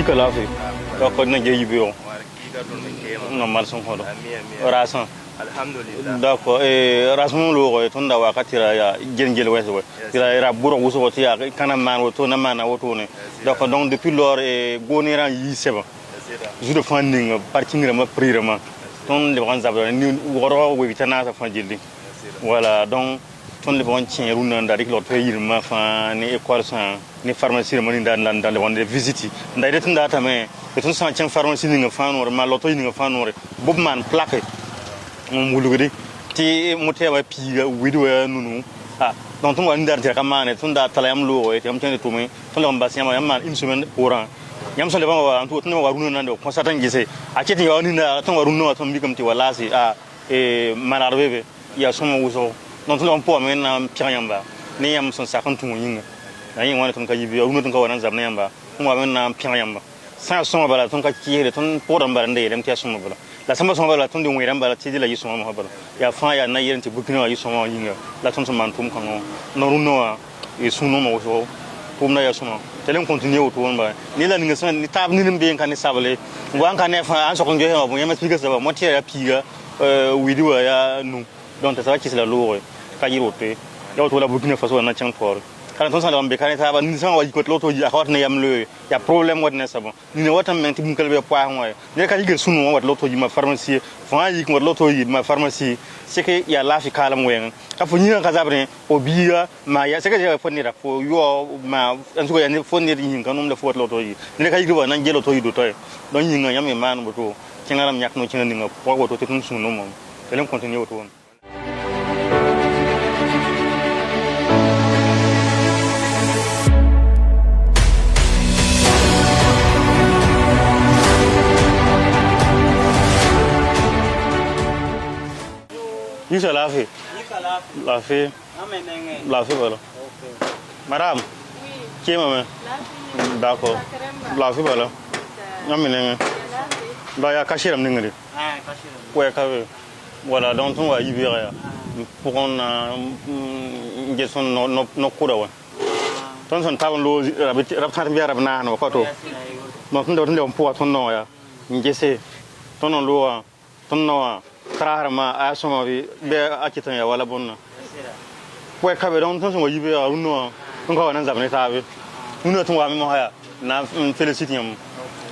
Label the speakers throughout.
Speaker 1: que là fait donc on a gagné bio non mal son hodo rasan alhamdulillah d'accord et rasan lo ko ton da wakati ya gengel weso ira buro wuso ko ya kana man woto na mana woto ne donc depuis lors et goniran yi seba je de funding parking ma prirement ton le grand zabra ni woro we bitana sa fandili voilà donc ton le bon tien runa ndarik lo to yirma fa ni école san ni pharmacie mo ni dans le monde visite ndayde ton data mais ton san tien pharmacie ni fa no ma lo to ni fa no bob man plaque mon wulugudi ti moteba piga widwa nunu ah donc ton wa ndar ka mane ton da tala yam lo e tam tene to me ton le mbasi yam une semaine pour an yam so le ban wa antu ton wa runu nan do consatan gise a keti ya ni na ton wa runu ton bi kam ti wala si a e malarbe ya somo wuso donc ton po men na pianyamba ni yam son sakan tun yinga na yin wani ton ka yibi runu ton ka wana zabna yamba ton wa men na pianyamba sa somo bala ton ka kiere ton po dan bala ndey dem ti somo bala la samba somo bala ton de wiran bala ti la yisomo mo bala ya fa ya na yeren ti bukino yisomo yinga la ton man tum kan no runo e suno mo wuso pour na yasuma telen continuer au tour ba ni la ninga ni tab ni nimbe kan ni sabale wan kan ne fa an so ko joxe mo yema piga sa ba mo tiya piga widiwa ya nu donc ça va qui c'est la loure ka yirote ya to la Burkina Faso na chang tor kan ton sa la mbe kan ta ba ni sa wa ko loto ji akawat ne yam le ya problème wat ne sa ba ni ne watam men tibun kalbe point moy ne ka yigel sunu wat loto ji ma pharmacie fa yi ko loto ji ma pharmacie c'est que ya la fi kala mo yen ka fo nyi ka zabre o biya ma ya c'est que je fo ni da fo yo ma en so ya ne fo ni yin kan num da fo loto ji ne ka yigel nan je loto ji do toy don yin nga yam e man bo to kingaram nyak no kinga ni nga po go to te tun sunu mo telen continue o to Ni ça l'a fait. La fait. La fait voilà. OK. Madame. Oui. Qui est maman? D'accord. La fait voilà. Non mais là ya caché la mningue. Ah, caché. Ouais, caché. Voilà, donc on va y verra. Pour on get son no kura wa. Ton son tawon lo rabtan biara bana no ko to. Mo ton do on po ton no ya. Ngese ton no lo ton no Trarma a soma bi be akitan ya wala bonna ko ka be don ton so yibe a uno ton ko nan zabne tabe uno ton wa mi mo haya na félicite yam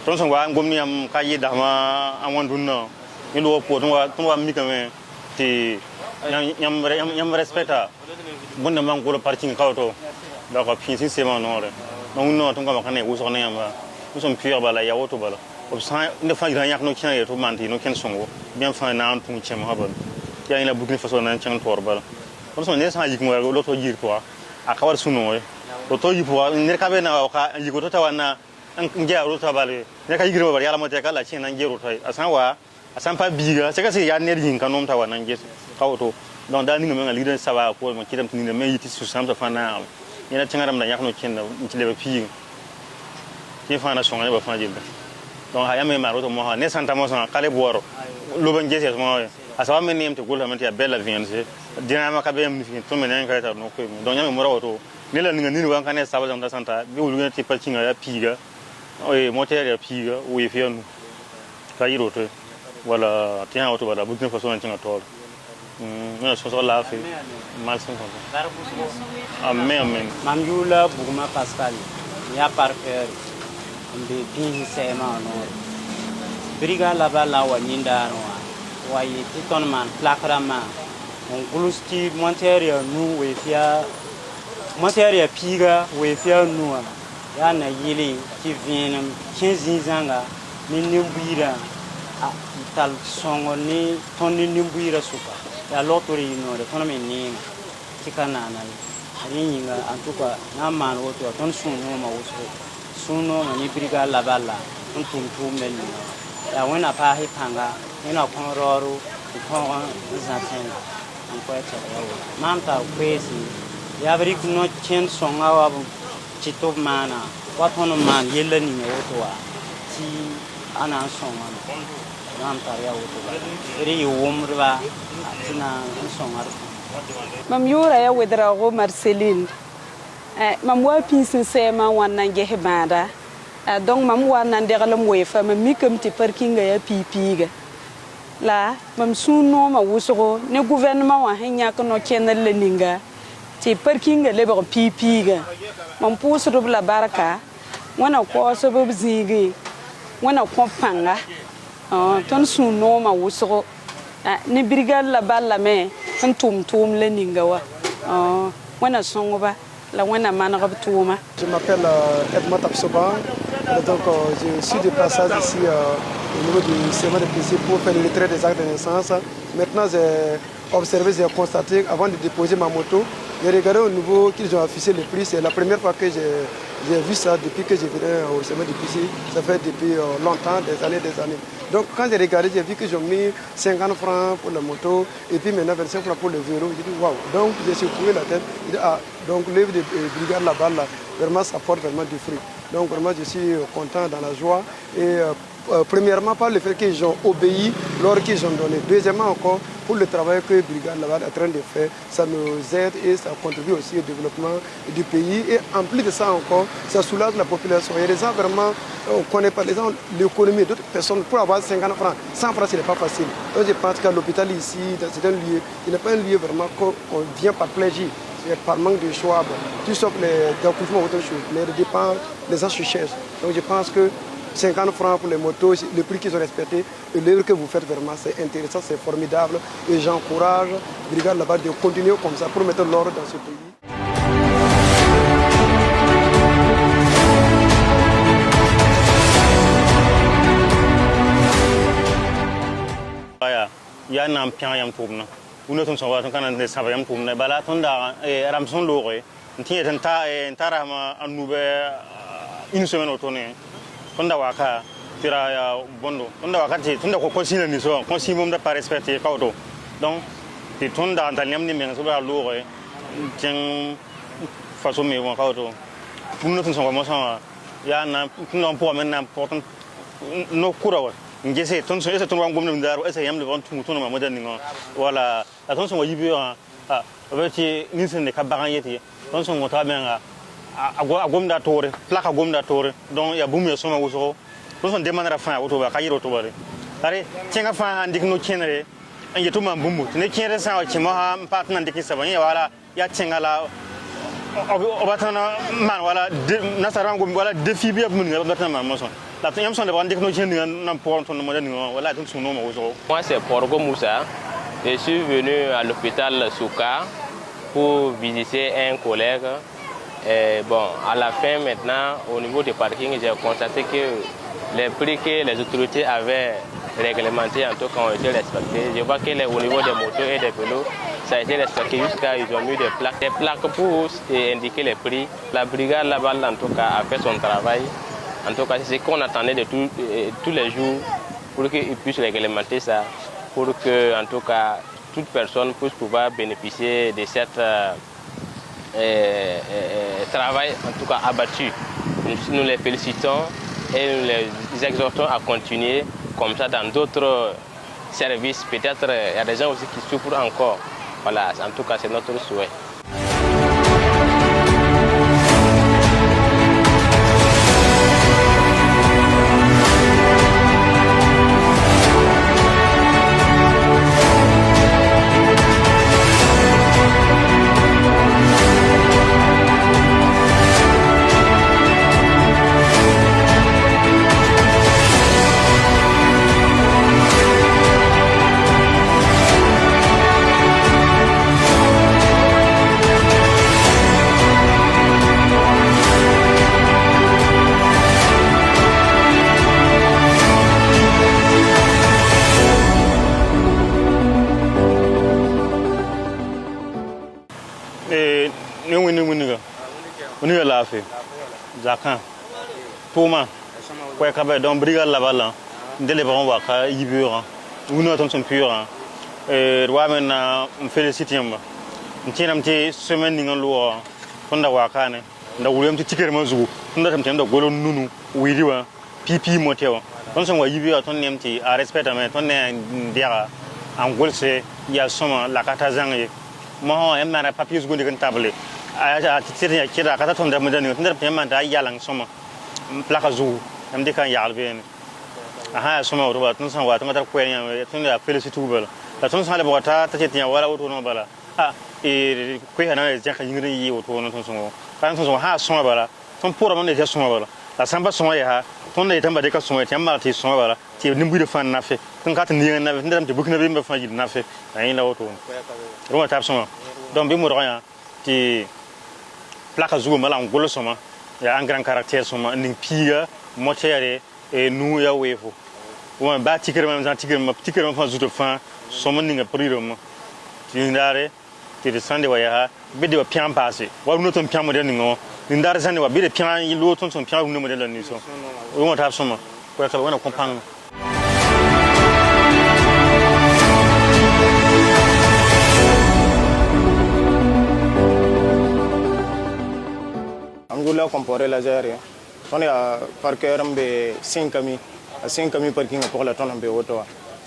Speaker 1: ton so wa ngomni yam ka yi dama amon dunno ni lo po ton wa mi kame ti yam respecta bonna man ko parking kawto da ko pinsi sema nore non uno ton ko makane wuso na yam ba usom pure bala ya woto bala obsan ne fa gran yak no kyan yeto manti no ken songo bien fa na antum chem habal ya ina Burkina Faso na chan tor bala on so ne sa yik mo lo to jir ko akawar suno lo to yipo ne ka be na ka yiko to tawana an ngia ro to bale ne ka yigiro bal yala mo te ka la chin na ngero to asan pa biga se ka se ya ne yin kanom tawana nges kawto donc da ni ngam ngal lidan sawa ko mo kidam tin ne me yiti su sam sa fa na ina tingaram da yak no ken na ci le pi ki fa na songa ba fa jilda donc haya me maro to mo ha ne santa mo son kale boro lo ban jese mo asawa men nem to gol ha bella vience dina ma ka be mi fin to men en ka ta no ko donc nyame mo rawoto ne la nga ni wan kan saba jam da santa bi wulu ne ti palcinga ya piga o moteur ya piga o e fianu ka yiro to wala tian auto wala Burkina Faso en tinga to na so la fi mal son ko amen
Speaker 2: mamjula buguma Pascal ya parfait mbe bin sema no briga la bala wa nyinda no wa yiti ton man plakrama on gulusti monteria nu we fia monteria piga we fia nu ya na yili ti vinam 15 zanga ni nimbuira tal songo ni ton ni nimbuira suka ya lotori no de ton me ni tikana na ri yinga antuka na man woto ton sunu ma woso suno mani briga la bala untum meli ya wena pa hi panga ina kon roru kon zaten an ko eta manta kwesi ya bari kuno chen songa wa chito mana watono man yella ni woto wa ti ana songa manta ya woto ri wumrwa tina songa
Speaker 3: mam yura ya wedra go Marceline mam wa pinsin sema wannan gehe bada donc mam wa nan de galam we fa mam mi kam ti parking ya pipiga la mam suno ma wuso ne gouvernement wa hanya ko no kenal le ninga ti parking le ba pipiga mam puso la baraka wana ko so bo zigi wana ko panga ton suno ma wuso ni brigade la balla me tum le ninga wa wana songo ba la wana managab touma.
Speaker 4: Je m'appelle Edmond Tapsoba, donc je suis de passage ici au niveau du CMA de PC pour faire le retrait des actes de naissance. Maintenant j'ai observé, j'ai constaté avant de déposer ma moto, j'ai regardé au niveau qu'ils ont affiché le prix, c'est la première fois que j'ai vu ça depuis que je venais au CMA de PC, ça fait depuis longtemps, des années. Donc quand j'ai regardé, j'ai vu qu'ils ont mis 50 francs pour la moto et puis maintenant 25 francs pour le vélo. J'ai dit waouh, donc j'ai secoué la tête, j'ai dit ah, donc l'œuvre de brigade là-bas, là, vraiment ça porte vraiment du fruit. Donc vraiment je suis content, dans la joie et premièrement par le fait qu'ils ont obéi l'ordre qu'ils ont donné. Deuxièmement encore pour le travail que brigade là-bas est en train de faire, ça nous aide et ça contribue aussi au développement du pays et en plus de ça encore, ça soulage la population. Il y a des gens vraiment, on ne connaît pas les gens, l'économie d'autres personnes pour avoir 50 francs, 100 francs ce n'est pas facile. Donc je pense qu'à l'hôpital ici, c'est un lieu, il n'est pas un lieu vraiment qu'on vient par plaisir. Par manque de choix, tout sauf les accouchements, autre chose, les dépenses, les gens se cherchent. Donc je pense que 50 francs pour les motos, le prix qu'ils ont respecté, et l'œuvre que vous faites vraiment, c'est intéressant, c'est formidable. Et j'encourage les brigades là-bas de continuer comme ça pour mettre l'ordre dans ce pays.
Speaker 1: Il y a un pion yam tourne. Nous ne sommes pas en de savoir pour ne bala tonda et ramson loré. Tiens un tarama en nouvelle une semaine au tourné. Tonda waka tira bondo. Tonda wakati tonda ko consigne ni so consigne de pas respecter kauto. Donc ti tonda dans l'am ni men so ba loré. Tiens façon me won kauto. Nous ne sommes pas ça. Ya na non pour maintenant important no kurawa. Ngese ton so ese ton wa ngomna ndaro ese yamle won tun ma modani ngo wala la ton so yibi abeti ninsen de kabaran yeti ton so ngota benga agomda tore plaka gomda tore donc ya bumi so ma wuso ton so demandera fa auto ba kayiro to bare are tenga fa andik no kenere anje to ma bumbu ne kenere sa o chimo ha partner ndiki saban ya wala ya tenga la obatana man wala nasarango wala défi bi mun obatana man mo so.
Speaker 5: Moi c'est Porgo Moussa. Je suis venu à l'hôpital Souka pour visiter un collègue. Et bon, à la fin maintenant, au niveau du parking, j'ai constaté que les prix que les autorités avaient réglementés en tout cas ont été respectés. Je vois que au niveau des motos et des vélos, ça a été respecté jusqu'à ils ont mis des plaques pour indiquer les prix. La brigade là-bas en tout cas a fait son travail. En tout cas, c'est ce qu'on attendait de tous les jours pour qu'ils puissent réglementer ça, pour que, en tout cas, toute personne puisse pouvoir bénéficier de cet travail, en tout cas, abattu. Nous les félicitons et nous les exhortons à continuer comme ça dans d'autres services. Peut-être il y a des gens aussi qui souffrent encore. Voilà, en tout cas, c'est notre souhait.
Speaker 1: Ni la fait zakan toma ko ka ba don brigade la bala ndele ba wa ka yibura uno ton son pure roi men na féliciter ma ntinam te semaine ngon lo fonda wa ka ne nda wulem ti tikere ma zugu nda tam tem da golo nunu wiriwa pipi motewa ton son wa yibura ton nemti a respect mais ton ne ndiara en golse ya soma la kata zangi mo en na papier zugu de table a titir ya kira kata tom da modani ndar pe man da yalang soma plaka zu am de kan yaal ben aha soma ro ba tun san wa tun ta ko yan tun ya félicite bala la tun san le bota ta ce wala auto no bala e ko yana je kan yingre yi auto no tun so kan tun so ha soma bala tun pora man de soma bala la samba soma ya ha tun de tamba de ka soma ti amma ti soma bala ti nimbu de fan na fe tun ka ta ni na fe ndam ti bukna be fa ji na fe ayin la auto ro ma ta soma donc bi mo ro ya ti plaka zu mala ngolo soma ya un grand caractère soma ning piga motere e nu ya wefo won ba tikere mam zan tikere mam fa zuto fa soma ninga priro mo tindare ti de sande wa ya be de pian passé wa no ton pian model ningo tindare sande wa be de pian yi lo ton pian no model ni so won ta soma ko ka wona comprendre
Speaker 6: Alhamdulillah comparé la gère on est à parquet rambe 5 kami parking pour la tonne be auto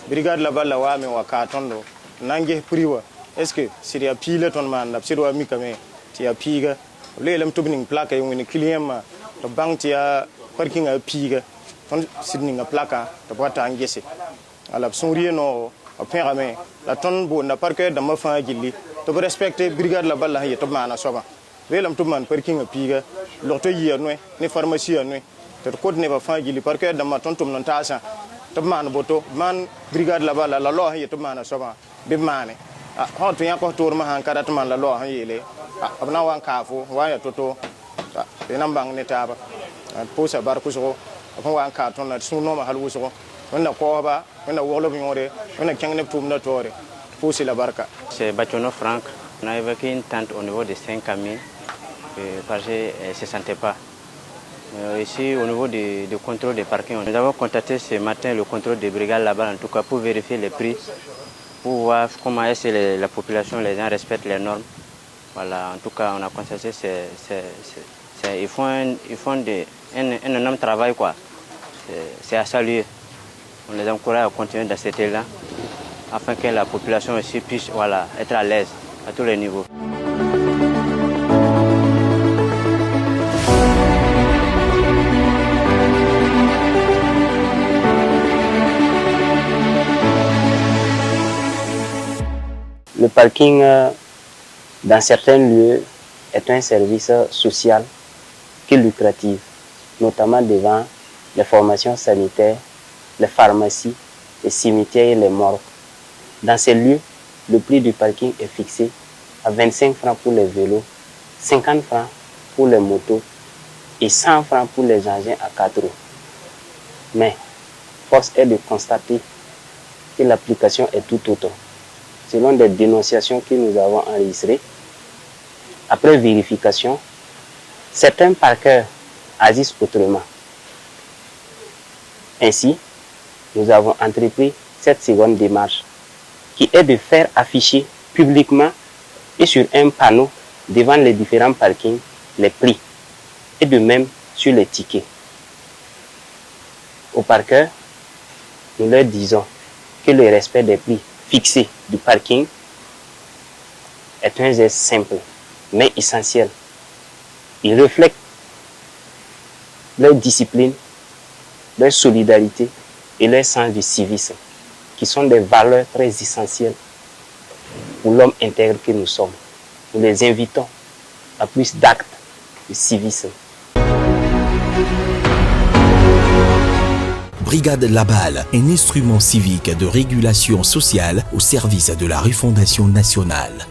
Speaker 6: brigade là-bas là wa me wa ka tondo nange priwa est-ce que c'est ya pile ton man la sirwa mi kame ti ya piga le lam tubning plaque yi ni client ma to bank ti ya parking a piga ton sidning plaque to bota angese ala sourier no apera me la tonne bo na parquet da ma fa gilli to respecter brigade là-bas là yi to mana soba velam to man parking a piga l'auto hier ni pharmacie nous te ko ne ba fa gili parce que dans ma tontum non tasa to man boto man brigade là-bas la lo ha to man soba be mané ha to ya ko tour ma han kada to man la lo ha yele abna wan kafu wa ya toto be nan bang ne taba posa bar ku so ko wan ka ton na suno ma halu so wonna ko ba wonna wolo bi ngore wonna kengne tum na tore posi la barka.
Speaker 2: C'est Bachono Franck. On a évacué une tente au niveau de 5 camions. Parce qu'elle ne se sentait pas. Ici, au niveau du contrôle des parkings, nous avons contacté ce matin le contrôle des brigades là-bas, en tout cas pour vérifier les prix, pour voir comment est-ce que la population, les gens respectent les normes. Voilà, en tout cas, on a constaté qu'ils font un énorme travail, quoi. C'est à saluer. On les encourage à continuer dans cet élan, afin que la population aussi puisse être à l'aise à tous les niveaux.
Speaker 7: Le parking, dans certains lieux, est un service social qui est lucratif, notamment devant les formations sanitaires, les pharmacies, les cimetières et les morgues. Dans ces lieux, le prix du parking est fixé à 25 francs pour les vélos, 50 francs pour les motos et 100 francs pour les engins à 4 roues. Mais, force est de constater que l'application est tout autre. Selon des dénonciations que nous avons enregistrées, après vérification, certains parkers agissent autrement. Ainsi, nous avons entrepris cette seconde démarche, qui est de faire afficher publiquement et sur un panneau devant les différents parkings les prix, et de même sur les tickets. Aux parkers, nous leur disons que le respect des prix fixés du parking est un geste simple, mais essentiel. Il reflète leur discipline, leur solidarité et leur sens du civisme, qui sont des valeurs très essentielles pour l'homme intègre que nous sommes. Nous les invitons à plus d'actes de civisme.
Speaker 8: Brigade Laballe, un instrument civique de régulation sociale au service de la refondation nationale.